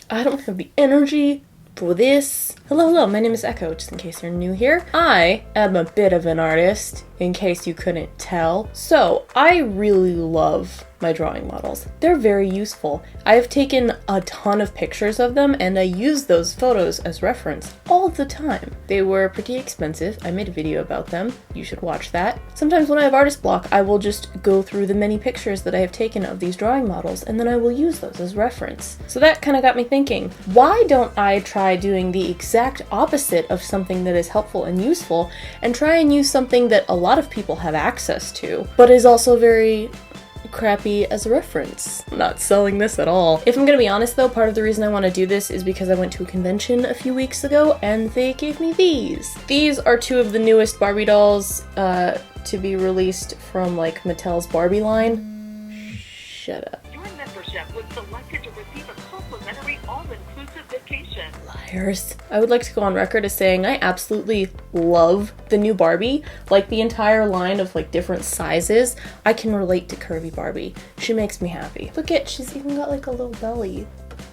I don't have the energy for this. Hello, my name is Echo, just in case you're new here. I am a bit of an artist, in case you couldn't tell. So, I really love my drawing models. They're very useful. I have taken a ton of pictures of them and I use those photos as reference all the time. They were pretty expensive. I made a video about them. You should watch that. Sometimes when I have artist block, I will just go through the many pictures that I have taken of these drawing models and then I will use those as reference. So that kind of got me thinking, why don't I try doing the exact opposite of something that is helpful and useful and try and use something that a lot of people have access to, but is also very crappy as a reference. I'm not selling this at all. If I'm gonna be honest though, part of the reason I want to do this is because I went to a convention a few weeks ago and they gave me these. These are two of the newest Barbie dolls to be released from like Mattel's Barbie line. Shut up. Your membership was selected to receive a complimentary all-inclusive vacation. Liars. I would like to go on record as saying I absolutely love the new Barbie. Like the entire line of like different sizes. I can relate to curvy Barbie. She makes me happy. Look at, she's even got like a little belly.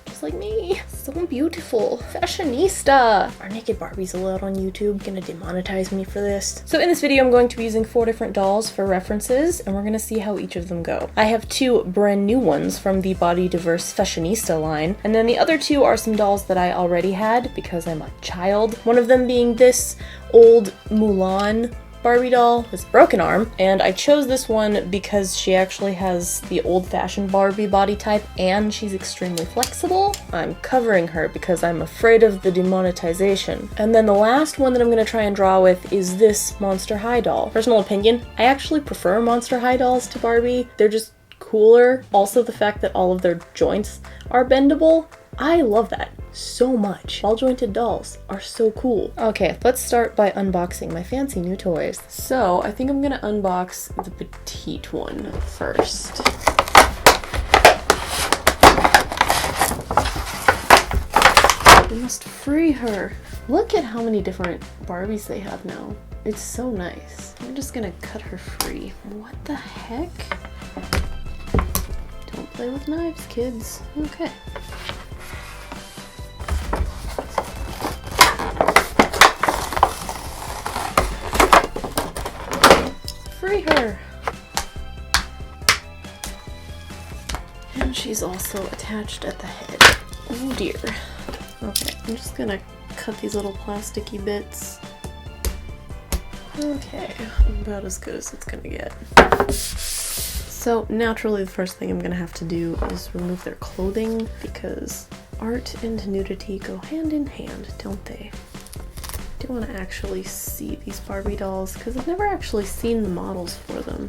Just like me. So beautiful. Fashionista. Are naked Barbies allowed on YouTube? Gonna demonetize me for this. So in this video I'm going to be using 4 different dolls for references and we're gonna see how each of them go. I have 2 brand new ones from the Body Diverse Fashionista line, and then the other 2 are some dolls that I already had because I'm a child. One of them being this old Mulan Barbie doll with a broken arm, and I chose this one because she actually has the old-fashioned Barbie body type and she's extremely flexible. I'm covering her because I'm afraid of the demonetization. And then the last one that I'm going to try and draw with is this Monster High doll. Personal opinion, I actually prefer Monster High dolls to Barbie. They're just cooler. Also the fact that all of their joints are bendable. I love that so much. Ball-jointed dolls are so cool. Okay, let's start by unboxing my fancy new toys. So, I think I'm gonna unbox the petite one first. We must free her. Look at how many different Barbies they have now. It's so nice. I'm just gonna cut her free. What the heck? Don't play with knives, kids. Okay. Free her! And she's also attached at the head. Oh dear. Okay, I'm just gonna cut these little plasticky bits. Okay, about as good as it's gonna get. So naturally the first thing I'm gonna have to do is remove their clothing because art and nudity go hand in hand, don't they? I do want to actually see these Barbie dolls because I've never actually seen the models for them.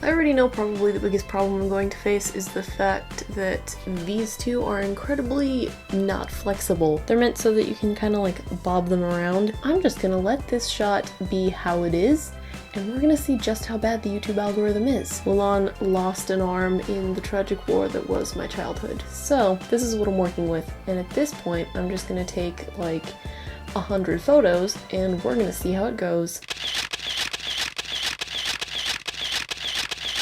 I already know probably the biggest problem I'm going to face is the fact that these 2 are incredibly not flexible. They're meant so that you can kind of like bob them around. I'm just gonna let this shot be how it is, and we're gonna see just how bad the YouTube algorithm is. Mulan lost an arm in the tragic war that was my childhood. So this is what I'm working with, and at this point I'm just gonna take like 100 photos and we're gonna see how it goes.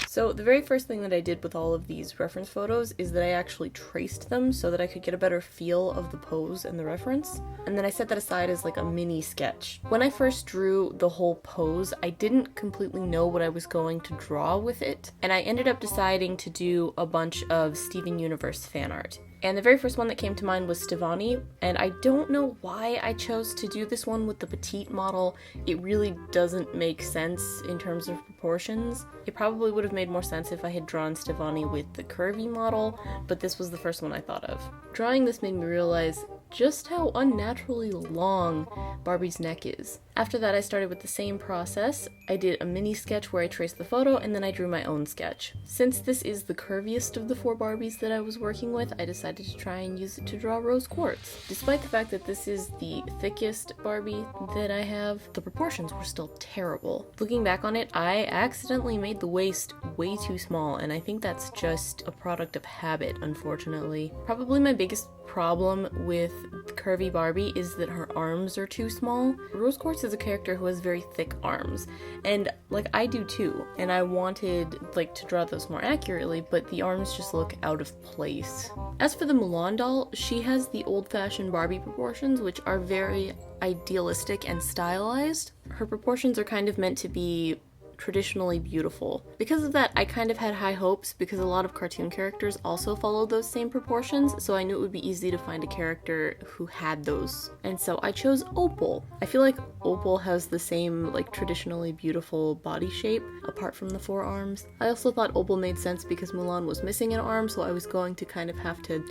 So the very first thing that I did with all of these reference photos is that I actually traced them so that I could get a better feel of the pose and the reference. And then I set that aside as like a mini sketch. When I first drew the whole pose, I didn't completely know what I was going to draw with it. And I ended up deciding to do a bunch of Steven Universe fan art. And the very first one that came to mind was Stevani, and I don't know why I chose to do this one with the petite model. It really doesn't make sense in terms of proportions. It probably would have made more sense if I had drawn Stevani with the curvy model, but this was the first one I thought of. Drawing this made me realize just how unnaturally long Barbie's neck is. After that, I started with the same process. I did a mini sketch where I traced the photo and then I drew my own sketch. Since this is the curviest of the 4 Barbies that I was working with, I decided to try and use it to draw rose quartz. Despite the fact that this is the thickest Barbie that I have, the proportions were still terrible. Looking back on it, I accidentally made the waist way too small, and I think that's just a product of habit, unfortunately. Probably my biggest problem with curvy Barbie is that her arms are too small. Rose Quartz is a character who has very thick arms, and like I do too, and I wanted like to draw those more accurately, but the arms just look out of place. As for the Mulan doll, she has the old-fashioned Barbie proportions, which are very idealistic and stylized. Her proportions are kind of meant to be traditionally beautiful. Because of that, I kind of had high hopes because a lot of cartoon characters also follow those same proportions, so I knew it would be easy to find a character who had those. And so I chose Opal. I feel like Opal has the same like traditionally beautiful body shape apart from the forearms. I also thought Opal made sense because Mulan was missing an arm, so I was going to kind of have to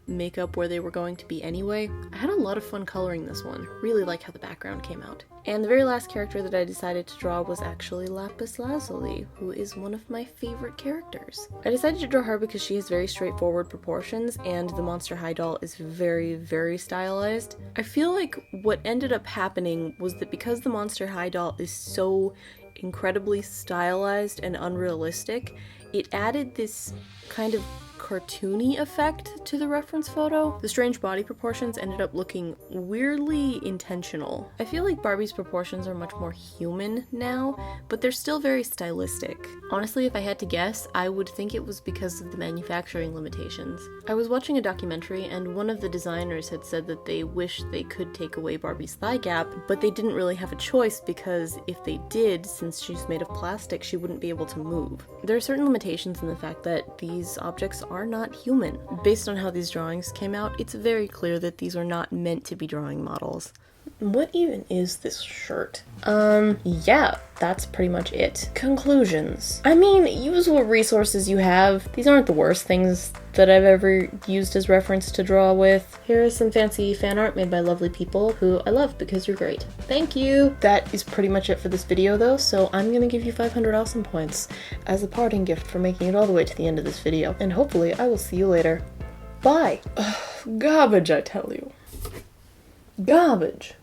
make up where they were going to be anyway. I had a lot of fun coloring this one. Really like how the background came out. And the very last character that I decided to draw was actually Lapis Lazuli, who is one of my favorite characters. I decided to draw her because she has very straightforward proportions and the Monster High doll is very, very stylized. I feel like what ended up happening was that because the Monster High doll is so incredibly stylized and unrealistic, it added this kind of cartoony effect to the reference photo. The strange body proportions ended up looking weirdly intentional. I feel like Barbie's proportions are much more human now, but they're still very stylistic. Honestly, if I had to guess, I would think it was because of the manufacturing limitations. I was watching a documentary and one of the designers had said that they wish they could take away Barbie's thigh gap, but they didn't really have a choice because if they did, since she's made of plastic, she wouldn't be able to move. There are certain limitations in the fact that these objects are not human. Based on how these drawings came out, it's very clear that these are not meant to be drawing models. What even is this shirt? Yeah, that's pretty much it. Conclusions. I mean, use what resources you have. These aren't the worst things that I've ever used as reference to draw with. Here is some fancy fan art made by lovely people who I love because you're great. Thank you! That is pretty much it for this video though, so I'm gonna give you 500 awesome points as a parting gift for making it all the way to the end of this video, and hopefully I will see you later. Bye! Ugh, garbage, I tell you. Garbage.